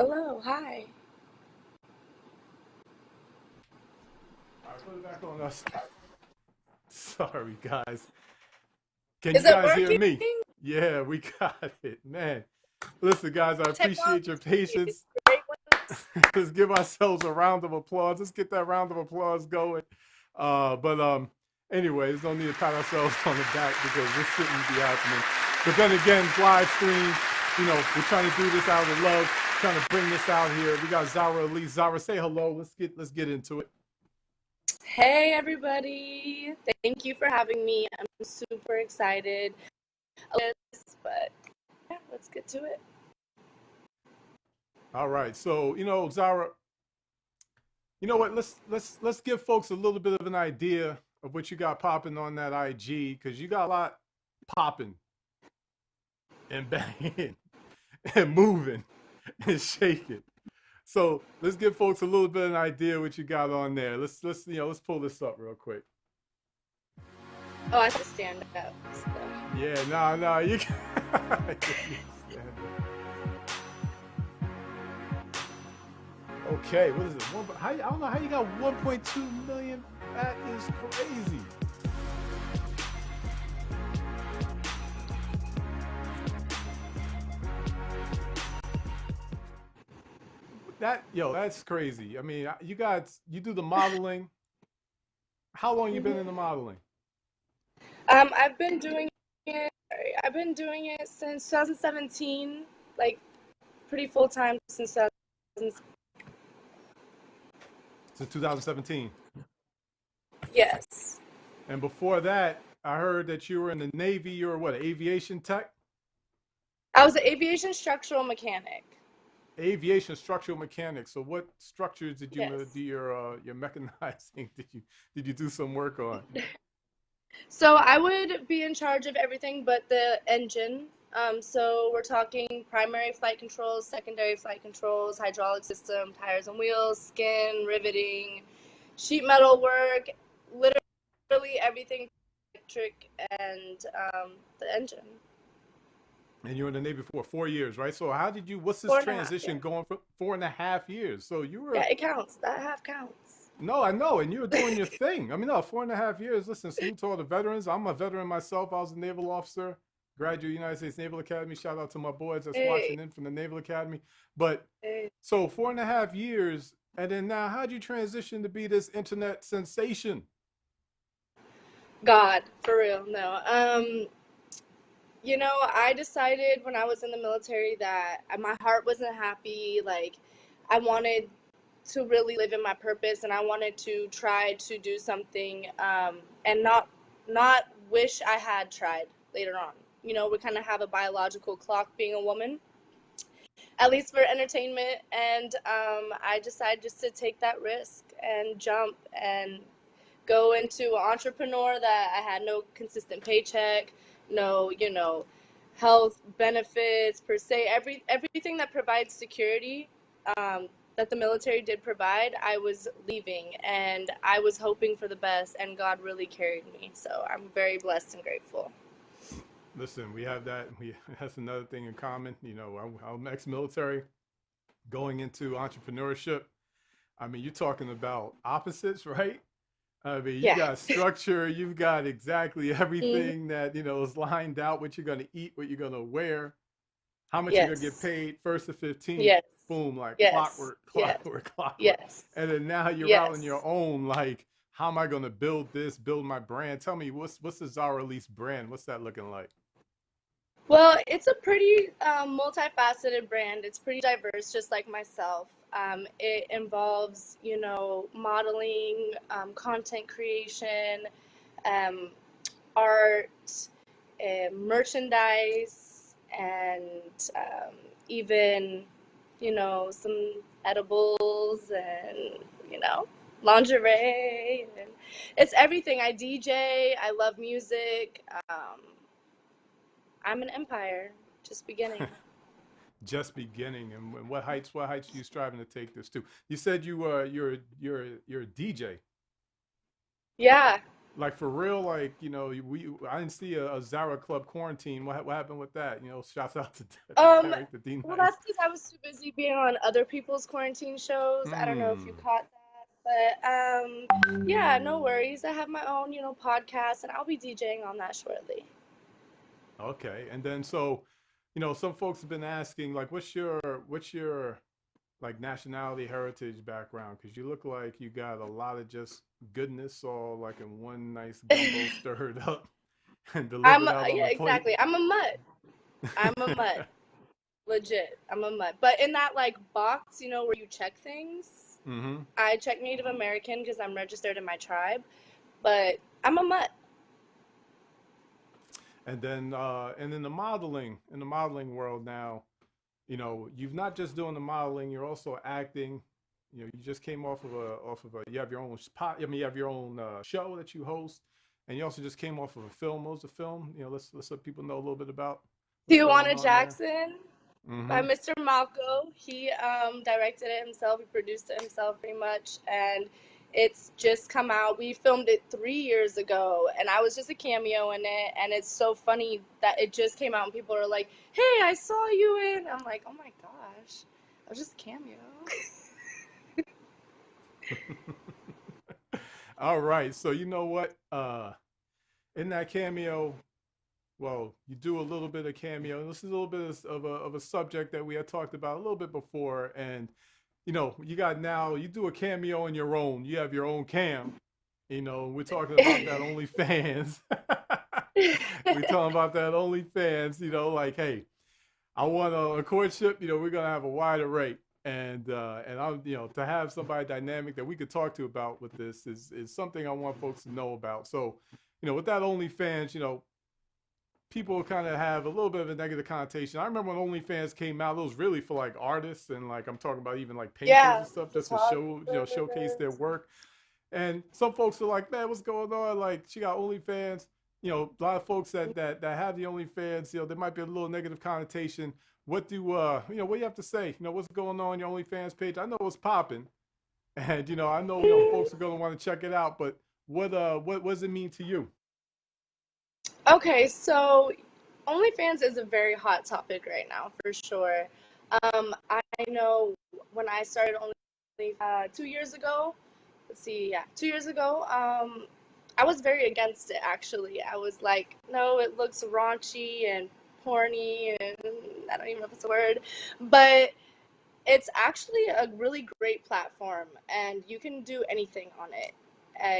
Hello, hi. All right, put it back on us. Sorry, guys. Can you Is it guys hear working? me? Yeah, we got it, man. Listen, guys, I appreciate Technology your is patience. great when it's Let's give ourselves a round of applause. Let's get that round of applause going. But anyway, there's no need to pat ourselves on the back because this shouldn't be happening. But then again, live stream, we're trying to do this out of love, trying to bring this out here. We got Zahra Elise. Zara, say hello. Let's get into it. Hey everybody. Thank you for having me. I'm super excited. But yeah, let's get to it. All right. So, Zara, you know what? Let's give folks a little bit of an idea of what you got popping on that IG because you got a lot popping and banging and moving and shaking. So let's give folks a little bit of an idea what you got on there. Let's pull this up real quick. Oh, I have to stand up. So. Yeah, no, you can. Okay, what is it? I don't know how you got 1.2 million. That is crazy. That's crazy. I mean, you do the modeling. How long you been in the modeling? I've been doing it. I've been doing it since 2017, like pretty full time since 2000. Since 2017. Yes. And before that, I heard that you were in the Navy. You were what, aviation tech? I was an aviation structural mechanic. Aviation structural mechanics. So what structures did you Yes. do your mechanizing? Did you do some work on? So I would be in charge of everything but the engine. So we're talking primary flight controls, secondary flight controls, hydraulic system, tires and wheels, skin, riveting, sheet metal work, literally everything electric and the engine. And you were in the Navy for 4 years, right? So what's this 4.5, yeah. transition going for 4.5 years? So you were. Yeah, it counts. That half counts. No, I know, and you were doing your thing. I mean, no, 4.5 years. Listen, salute to all the veterans. I'm a veteran myself. I was a naval officer, graduate United States Naval Academy. Shout out to my boys that's Hey, watching in from the Naval Academy. But hey. so 4.5 years, and then now, how'd you transition to be this internet sensation? God, for real, no. I decided when I was in the military that my heart wasn't happy. Like, I wanted to really live in my purpose, and I wanted to try to do something, and not wish I had tried later on. We kind of have a biological clock being a woman, at least for entertainment, and I decided just to take that risk and jump and go into an entrepreneur that I had no consistent paycheck, no, health benefits per se, everything that provides security, that the military did provide, I was leaving and I was hoping for the best, and God really carried me. So I'm very blessed and grateful. Listen, we have that. That's another thing in common. I'm ex-military, going into entrepreneurship. I mean, you're talking about opposites, right? I mean, you Yeah. got structure, you've got exactly Mhm. everything that, is lined out, what you're going to eat, what you're going to wear, how much you're going to get Yes. paid first to 15th, Yes. boom, like Yes. clockwork, Yes. clockwork, clockwork. Yes. And then now you're out on your Yes. own, like, how am I going to build this, build my brand? Tell me, what's the Zara Elise brand? What's that looking like? Well, it's a pretty multifaceted brand. It's pretty diverse, just like myself. It involves, modeling, content creation, um, art, merchandise, and even, some edibles and, lingerie. And it's everything. I DJ. I love music. I'm an empire, just beginning. Just beginning, and what heights are you striving to take this to? You said you're a DJ. Yeah. Like for real, like I didn't see a Zara Club quarantine. What happened with that? Shouts out to Um, Derek, the D well, Nice. that's because I was too busy being on other people's quarantine shows. I don't know if you Hmm. caught that, but yeah, no worries. I have my own, podcast, and I'll be DJing on that shortly. Okay, and then so, some folks have been asking like, what's your like nationality, heritage background? Because you look like you got a lot of just goodness all like in one nice gumbo stirred up and delivered out on Yeah, a plate. exactly. I'm a mutt. I'm a mutt. Legit. I'm a mutt. But in that like box, where you check things, Mm-hmm. I check Native American because I'm registered in my tribe. But I'm a mutt. And in the modeling world now, you've not just doing the modeling, you're also acting. You just came you have your own spot. I mean, you have your own show that you host, and you also just came off of a film. What was the film? Let's let people know a little bit about what's going Tijuana on there. Jackson by Mm-hmm. Mr. Malco. He directed it himself. He produced it himself pretty much, and it's just come out. We filmed it 3 years ago, and I was just a cameo in it. And it's so funny that it just came out, and people are like, "Hey, I saw you in." I'm like, "Oh my gosh, I was just a cameo." All right, so you know what? In that cameo, well, you do a little bit of cameo. This is a little bit of a subject that we had talked about a little bit before, and you do a cameo on your own. You have your own cam. We're talking about that OnlyFans. We're talking about that OnlyFans. Like, hey, I want a courtship. We're gonna have a wide array, and I'm to have somebody dynamic that we could talk to about with this is something I want folks to know about. So, with that OnlyFans, people kind of have a little bit of a negative connotation. I remember when OnlyFans came out, it was really for like artists and like I'm talking about even like painters Yeah, and stuff just to showcase their photographers. work. And some folks are like, man, what's going on? Like she got OnlyFans. A lot of folks that have the OnlyFans, there might be a little negative connotation. What do what do you have to say? What's going on your OnlyFans page? I know it's popping, and I know folks are gonna want to check it out. But what does it mean to you? Okay, so OnlyFans is a very hot topic right now, for sure. I know when I started Only 2 years ago. Let's see, yeah, 2 years ago. I was very against it. Actually, I was like, no, it looks raunchy and porny, and I don't even know if it's a word, but it's actually a really great platform, and you can do anything on it.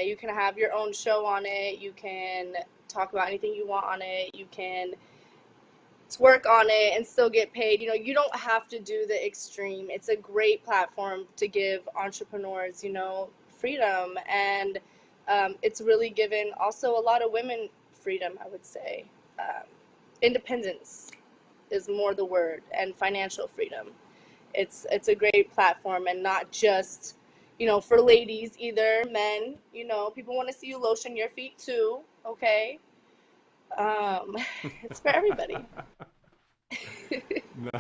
You can have your own show on it. You can talk about anything you want on it. You can work on it and still get paid. You don't have to do the extreme. It's a great platform to give entrepreneurs, freedom. And it's really given also a lot of women freedom, I would say. Um, Independence is more the word, and financial freedom. It's a great platform, and not just for ladies either. Men, people want to see you lotion your feet too. Okay, it's for everybody. No.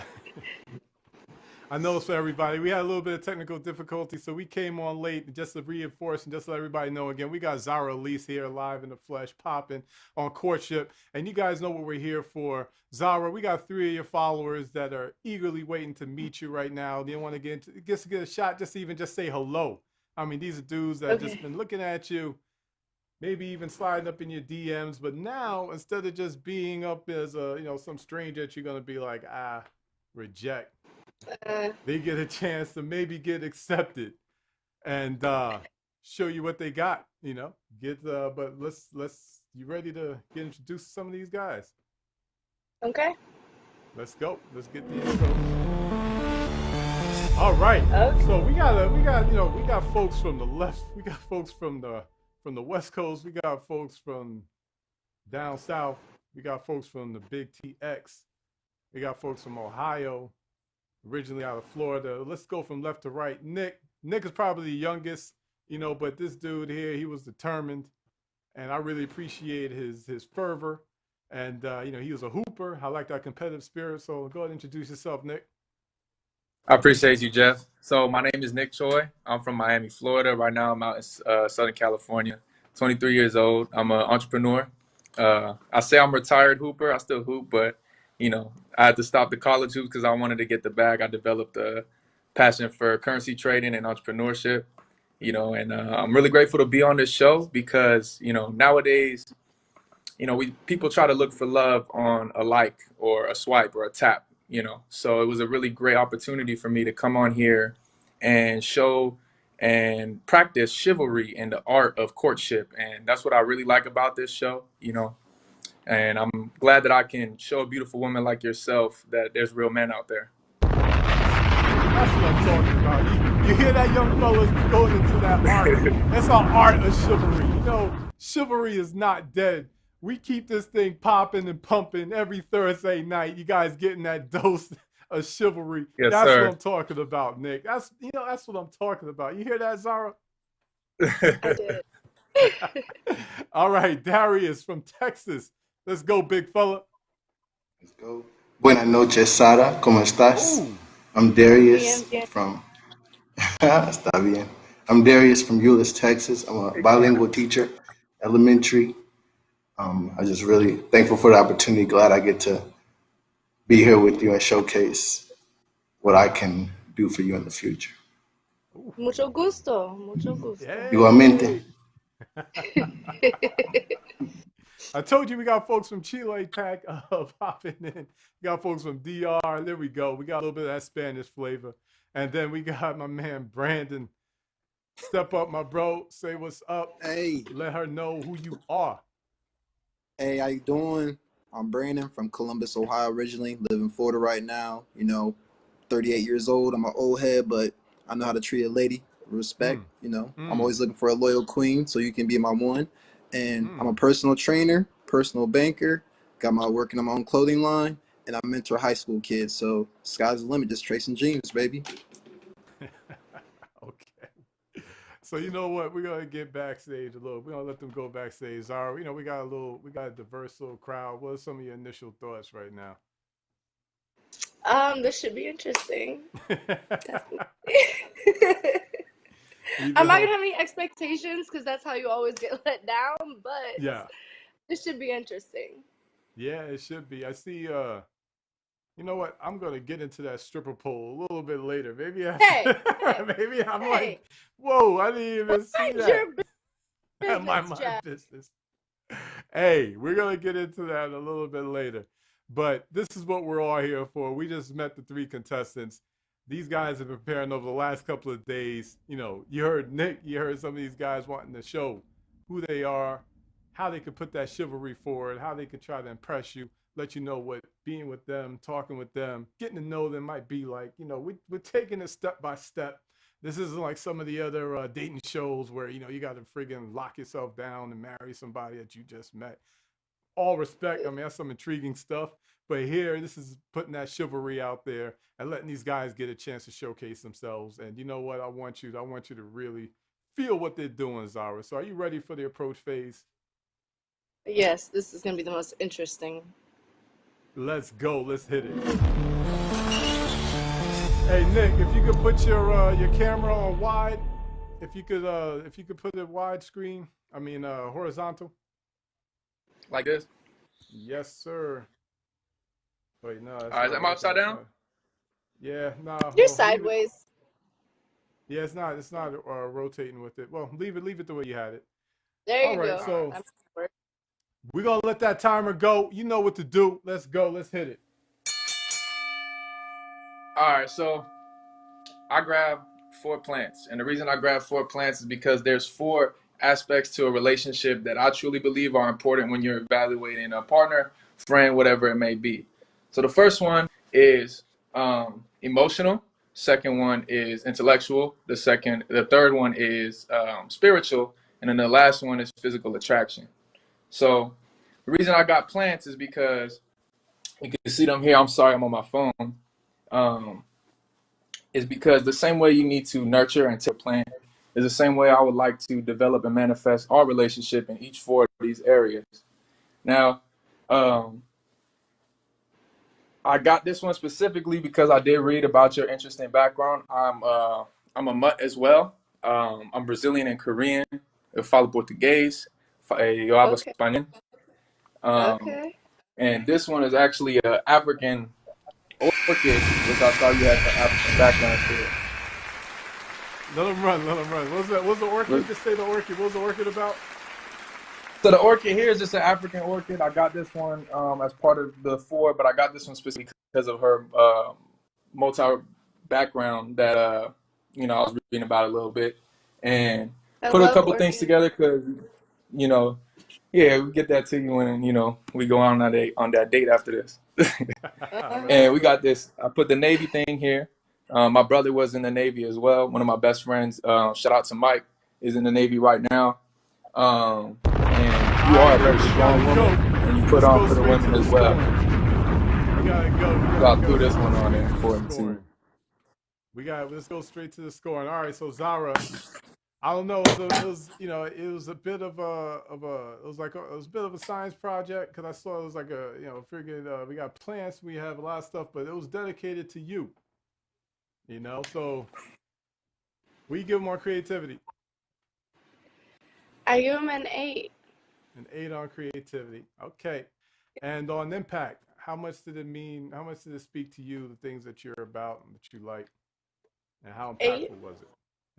I know it's for everybody. We had a little bit of technical difficulty, so we came on late just to reinforce and just to let everybody know again. We got Zahra Elise here live in the flesh, popping on Courtship, and you guys know what we're here for. Zahra, we got 3 of your followers that are eagerly waiting to meet you right now. They want to get a shot, just to even just say hello. I mean, these are dudes that have just Okay. been looking at you, maybe even sliding up in your DMs, but now instead of just being up as a some stranger that you're gonna be like reject, Uh, they get a chance to maybe get accepted and show you what they got. Get but let's you ready to get introduced to some of these guys? okay. Let's go. Let's get the intro. All right. Okay. So we got folks from the left. We got folks from the West Coast. We got folks from down south. We got folks from the Big TX. We got folks from Ohio, originally out of Florida. Let's go from left to right. Nick is probably the youngest, but this dude here, he was determined, and I really appreciate his fervor. And he was a hooper. I like that competitive spirit. So go ahead and introduce yourself, Nick. I appreciate you, Jeff. So my name is Nick Choi. I'm from Miami, Florida. Right now I'm out in Southern California. 23 years old. I'm an entrepreneur. I say I'm a retired hooper. I still hoop, but I had to stop the college hoops because I wanted to get the bag. I developed a passion for currency trading and entrepreneurship. And I'm really grateful to be on this show because nowadays, people try to look for love on a like or a swipe or a tap. So it was a really great opportunity for me to come on here and show and practice chivalry and the art of courtship. And that's what I really like about this show, and I'm glad that I can show a beautiful woman like yourself that there's real men out there. That's what I'm talking about. You hear that, young fellas? We're going into that art. That's our art of chivalry. Chivalry is not dead. We keep this thing popping and pumping every Thursday night. You guys getting that dose of chivalry. Yes, that's sir. What I'm talking about, Nick. That's what I'm talking about. You hear that, Zara? I did. All right, Darius from Texas. Let's go, big fella. Let's go. Buenas noches, Sara. ¿Cómo estás? Ooh. I'm Darius Bien, bien. from. Está bien. I'm Darius from Euless, Texas. I'm a bilingual teacher, elementary. I'm just really thankful for the opportunity. Glad I get to be here with you and showcase what I can do for you in the future. Mucho gusto. Mucho gusto. Yay. Igualmente. I told you we got folks from Chile popping in. We got folks from DR. There we go. We got a little bit of that Spanish flavor. And then we got my man Brandon. Step up, my bro. Say what's up. Hey. Let her know who you are. Hey, how you doing? I'm Brandon from Columbus, Ohio originally. Live in Florida right now. 38 years old. I'm an old head, but I know how to treat a lady. Respect. I'm always looking for a loyal queen, so you can be my one. And I'm a personal trainer, personal banker. Got my working on my own clothing line, and I mentor high school kids. So sky's the limit. Just tracing dreams, baby. Okay. So you know what? We're gonna get backstage a little. We're gonna let them go backstage. Zara, we got a diverse little crowd. What are some of your initial thoughts right now? This should be interesting. I'm not gonna have any expectations because that's how you always get let down, but yeah, this should be interesting. Yeah, it should be. I see. You know what? I'm gonna get into that stripper pole a little bit later. Maybe maybe I'm like, whoa! I didn't even see that. Your business, my business. Hey, we're gonna get into that a little bit later. But this is what we're all here for. We just met the 3 contestants. These guys have been preparing over the last couple of days. You heard Nick, you heard some of these guys wanting to show who they are, how they could put that chivalry forward, how they could try to impress you, let you know what being with them, talking with them, getting to know them might be like. We're taking it step by step. This isn't like some of the other dating shows where, you got to friggin' lock yourself down and marry somebody that you just met. All respect, I mean, that's some intriguing stuff. But here, this is putting that chivalry out there and letting these guys get a chance to showcase themselves. And you know what? I want you to really feel what they're doing, Zara. So are you ready for the approach phase? Yes, this is going to be the most interesting. Let's go. Let's hit it. Hey, Nick, if you could put your camera on wide, if you could put it widescreen, horizontal. Like this? Yes, sir. Wait, no. All right, am I upside down? Yeah, no. You're sideways. Yeah, it's not rotating with it. Well, leave it the way you had it. There you go. All right, so we're gonna let that timer go. You know what to do. Let's go. Let's hit it. All right, so I grabbed 4 plants, and the reason I grabbed 4 plants is because there's 4 aspects to a relationship that I truly believe are important when you're evaluating a partner, friend, whatever it may be. So the first one is emotional. Second one is intellectual. The third one is spiritual, and then the last one is physical attraction. So the reason I got plants is because you can see them here. I'm sorry, I'm on my phone. Is because the same way you need to nurture and take a plant is the same way I would like to develop and manifest our relationship in each 4 of these areas. Now, I got this one specifically because I did read about your interesting background. I'm a mutt as well. I'm Brazilian and Korean. Eu falo português. Eu hablo Okay. espanhol. Okay. And this one is actually an African orchid, which I saw you had the African background to it. Let him run. Let him run. What's the orchid? Just say the orchid. What's the orchid about? So the orchid here is just an African orchid. I got this one as part of the 4, but I got this one specifically because of her multi background that I was reading about a little bit, and I put a love couple things orchids. together because yeah, we get that to you when we go on that date after this. And we got this. I put the Navy thing here. My brother was in the Navy as well. One of my best friends, shout out to Mike, is in the Navy right now. And you are a very strong woman, and you put on for the women as well. We gotta go. So I'll throw this one on there for him too. Let's go straight to the scoring. All right, so Zara, I don't know. It was a bit of a science project because I saw it was like figured we got plants, we have a lot of stuff, but it was dedicated to you. So we give them on creativity. I give him an 8. An 8 on creativity. Okay. And on impact, how much did it mean? How much did it speak to you, the things that you're about and that you like? And how impactful was it?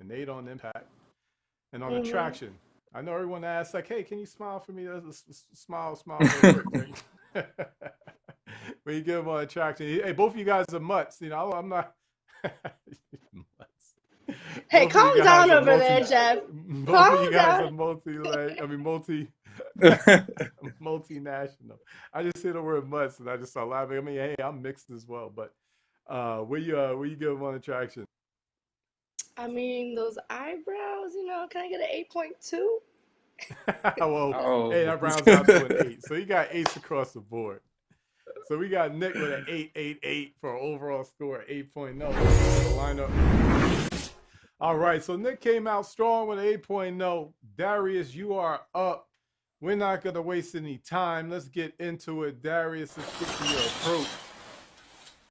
An 8 on impact. And on attraction, I know everyone asks, like, hey, can you smile for me? Smile real quick. When you give them on attraction. Hey, both of you guys are mutts. I'm not. Hey, calm down over there, Jeff. Both of you guys are multinational. I just say the word mutts and I just start laughing. I mean, hey, I'm mixed as well. But where you give them on attraction? I mean, those eyebrows, can I get an 8.2? Well, hey, that rounds out to an 8. So you got 8s across the board. So we got Nick with an 8.88 for an overall score of 8.0. Lineup. All right, so Nick came out strong with an 8.0. Darius, you are up. We're not going to waste any time. Let's get into it. Darius, let's get to your approach.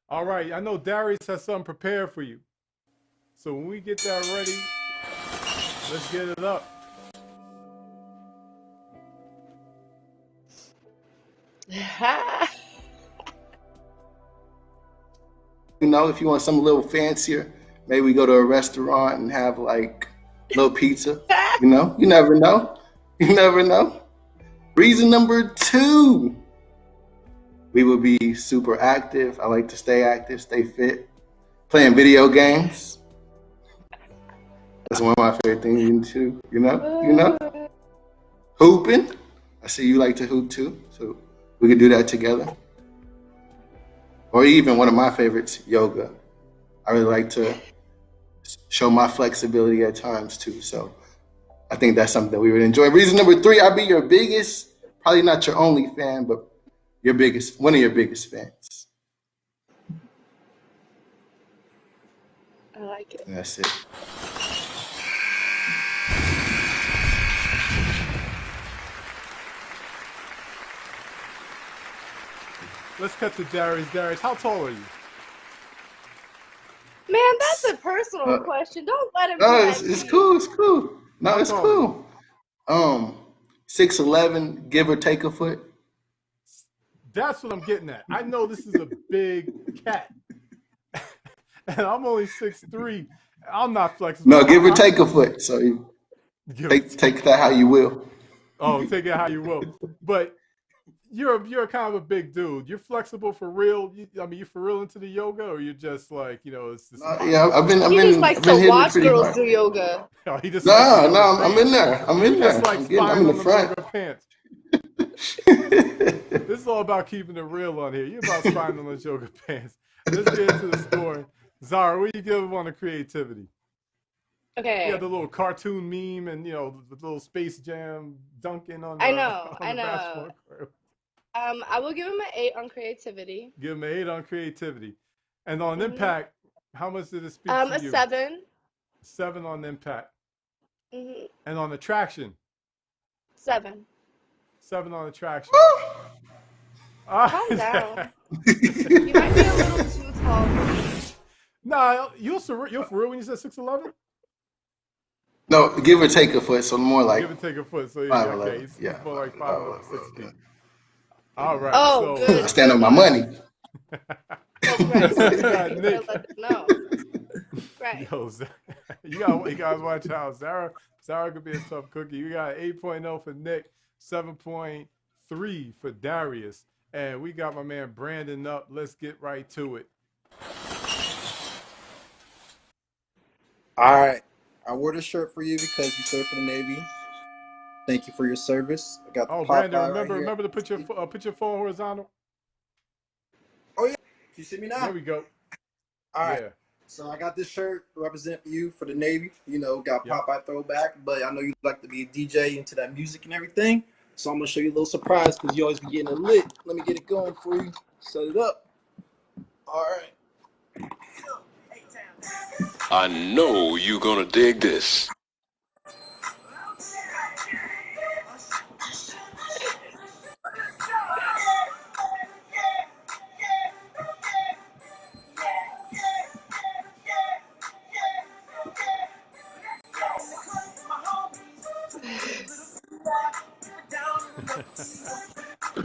All right, I know Darius has something prepared for you. So when we get that ready, let's get it up. If you want something a little fancier, maybe we go to a restaurant and have like a little pizza. You never know. You never know. Reason number 2, we would be super active. I like to stay active, stay fit. Playing video games. That's one of my favorite things too. Hooping. I see you like to hoop too, so we could do that together. Or even one of my favorites, yoga. I really like to show my flexibility at times too. So I think that's something that we would enjoy. Reason number 3, I'll be your biggest, probably not your only fan, but one of your biggest fans. I like it. And that's it. Let's cut to Darius. Darius, how tall are you? Man, that's a personal question. Don't let him. It's cool. No, it's cool. 6'11", give or take a foot. That's what I'm getting at. I know this is a big cat, and I'm only 6'3". I'm not flexible. No, give or take a foot. So you take that how you will. Oh, take it how you will. But you're kind of a big dude. You're flexible for real. You for real into the yoga, or you're just like it's just. I've been. He just likes to watch girls do yoga. No, he just. I'm in there. I'm in there. I'm in the front. Pants. This is all about keeping it real on here. You're about spying on those yoga pants. Let's get into the scoring. Zara, what do you give him on the creativity? Okay. Yeah, the little cartoon meme and the little Space Jam dunking on. I know. I will give him an 8 on creativity. Give him an 8 on creativity, and on impact, how much did it speak to you? A 7. 7 on impact. And on attraction. 7. 7 on attraction. Calm down. You might be a little too tall for me. Nah, you're for real when you said 6'11"? No, give or take a foot. So more like Give or take a foot. So yeah, okay, 5'11". he's Yeah, more like 5'11", 6 feet. yeah. All right, Oh, so I good, stand good on my one. money. Oh, right. so we got You gotta Nick. let them know. Right. Yo, you guys watch out. Zara could be a tough cookie. You got 8.0 for Nick, 7.3 for Darius, and we got my man Brandon up. Let's get right to it. All right. I wore this shirt for you because you served for the Navy. Thank you for your service. I got the Oh, Brandon, Popeye right here. remember to put your phone horizontal. Oh yeah. You see me now? There we go. All right. Yeah. So I got this shirt represent you for the Navy. You know, got Yep. Popeye throwback, but I know you like to be a DJ into that music and everything. So I'm gonna show you a little surprise because you always be getting it lit. Let me get it going for you. Set it up. All right. I know you're gonna dig this.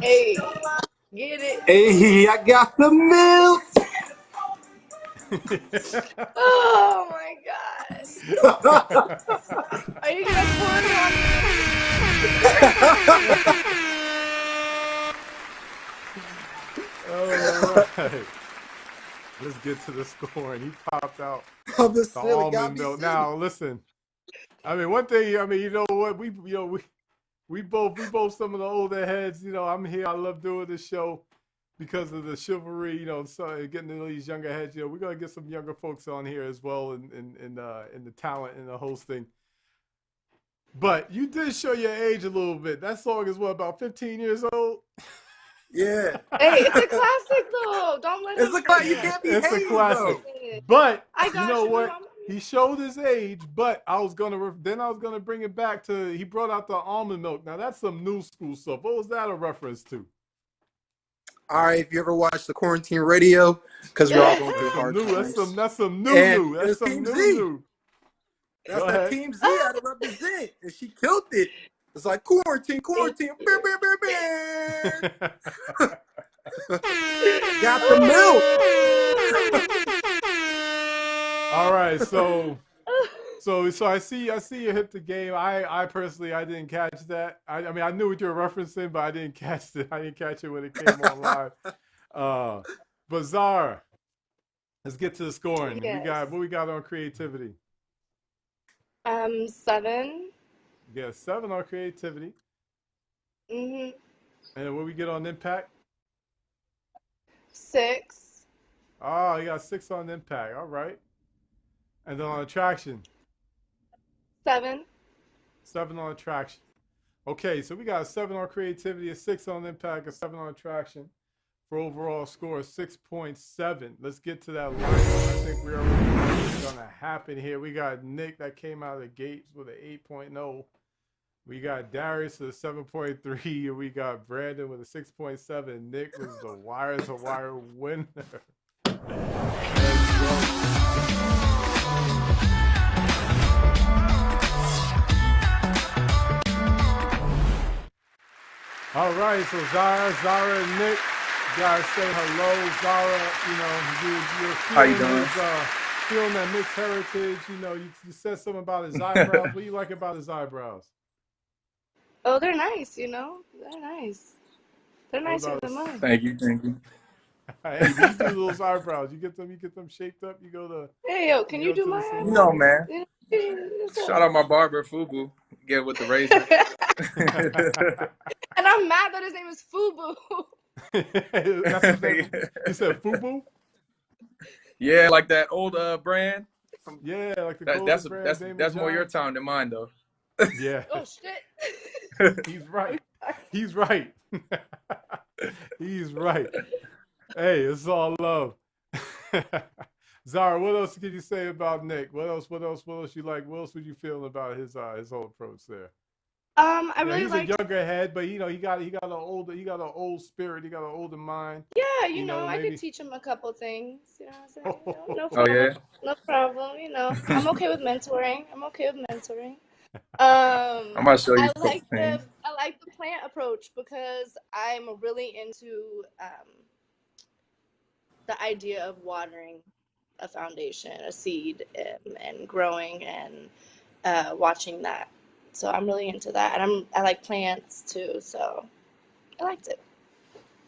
Hey, get it. Hey, I got the milk. Oh my god. Are you gonna pour it on me? All right. Let's get to the scoring. He popped out I'm the just silly. Got almond me milk. silly. Now listen. I mean, one thing. I mean, you know what? We both some of the older heads. You know, I'm here. I love doing this show because of the chivalry. You know, so getting to these younger heads. You know, we're gonna get some younger folks on here as well in the talent and the hosting. But you did show your age a little bit. That song is what, about 15 years old? Yeah. Hey, it's a classic though. Don't let It's him a classic. You forget can't be It's a hating classic. though. But I you got know you with what? my He showed his age, but I was gonna bring it back to, he brought out the almond milk. Now that's some new school stuff. What was that a reference to? All right, if you ever watch the quarantine radio, because we're all going through That's some hard new. That's times. some And new. That's it's some Team Z. new. That's Go that ahead. Team Z I had to represent, and she killed it. It's like quarantine. Bear, bear, bear, bear. Got the milk. All right, so I see you hit the game. I personally I didn't catch that. I mean I knew what you were referencing, but I didn't catch it. I didn't catch it when it came on live. But Zara, let's get to the scoring. Yes. What we got on creativity? 7. Yeah, 7 on creativity. Mhm. And what we get on impact? 6. Oh, you got 6 on impact. All right. And then on attraction, 7. 7 on attraction. Okay, so we got a 7 on creativity, a 6 on impact, a 7 on attraction. For overall score of 6.7. Let's get to that line. I think we already know what's going to happen here. We got Nick that came out of the gates with an 8.0. We got Darius with a 7.3. And we got Brandon with a 6.7. Nick was the wire to wire winner. Let's go. All right, so Zara and Nick, you guys say hello. Zara, you're How you doing? feeling that mixed heritage. You know, you said something about his eyebrows. What do you like about his eyebrows? Oh, they're nice, you know? They're nice. They're What nicer about than his... mine. Thank you. Hey, but you do those eyebrows. You get them shaped up. You go to... Hey, yo, can you do my You know, man. eyebrows? Shout out my barber, Fubu. Get with the razor. And I'm mad that his name is Fubu. That's his name. You said Fubu? Yeah, like that old brand. Yeah, like the golden brand. That's more your time than mine, though. Yeah. Oh, shit. He's right. He's right. He's right. Hey, it's all love. Zara, what else can you say about Nick? What else you like? What else would you feel about his whole approach there? I You know, really he's a liked. younger head, but you know, he got an old spirit, he got an older mind. Yeah, You know, I could maybe. teach him a couple things. You know what I'm saying? No Oh problem. yeah. No problem. I'm okay with mentoring. I'm okay with mentoring. I'm about to show you a couple things. I like the plant approach because I'm really into the idea of watering a foundation, a seed, and growing and watching that. So I'm really into that, and I like plants too. So I liked it.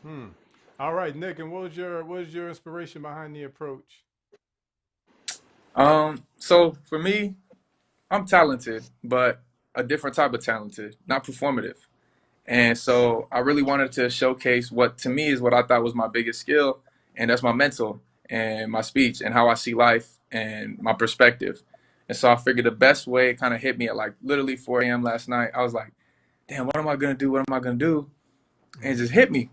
Hmm. All right, Nick, and what was your inspiration behind the approach? So for me, I'm talented, but a different type of talented, not performative. And so I really wanted to showcase what to me is what I thought was my biggest skill, and that's my mental and my speech and how I see life and my perspective. And so I figured the best way it kind of hit me at like literally 4 a.m. last night. I was like, damn, what am I gonna do? What am I gonna do? And it just hit me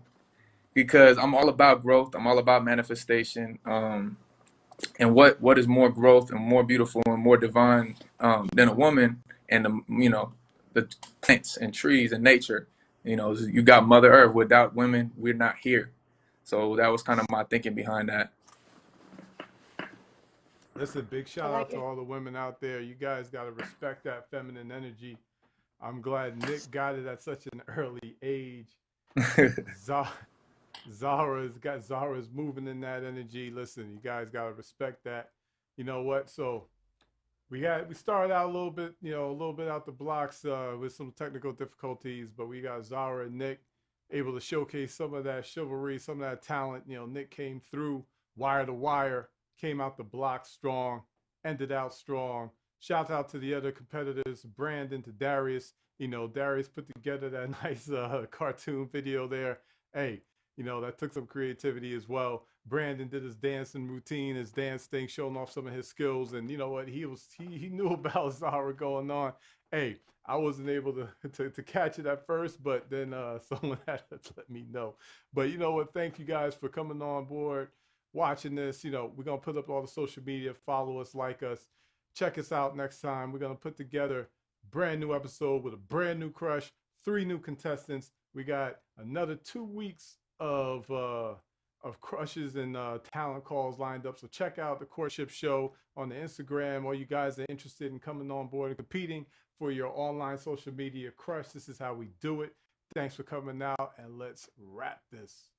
because I'm all about growth. I'm all about manifestation. And what is more growth and more beautiful and more divine than a woman and the plants and trees and nature. You got Mother Earth. Without women, we're not here. So that was kind of my thinking behind that. Listen, big I shout like out to it. all the women out there. You guys got to respect that feminine energy. I'm glad Nick got it at such an early age. Z- Zara's moving in that energy. Listen, you guys got to respect that. You know what? So we started out a little bit, a little bit out the blocks with some technical difficulties, but we got Zara and Nick able to showcase some of that chivalry, some of that talent. Nick came through wire to wire, came out the block strong, ended out strong. Shout out to the other competitors, Brandon to Darius. Darius put together that nice cartoon video there. Hey, that took some creativity as well. Brandon did his dancing routine, his dance thing, showing off some of his skills. And you know what? He knew about Zara going on. Hey, I wasn't able to catch it at first, but then someone had to let me know. But you know what? Thank you guys for coming on board, watching this. We're gonna put up all the social media. Follow us, like us, check us out next time. We're gonna put together a brand new episode with a brand new crush, 3 new contestants. We got another 2 weeks of crushes and talent calls lined up. So check out the Courtship Show on the Instagram. All you guys are interested in coming on board and competing for your online social media crush. This is how we do it. Thanks for coming out, and let's wrap this.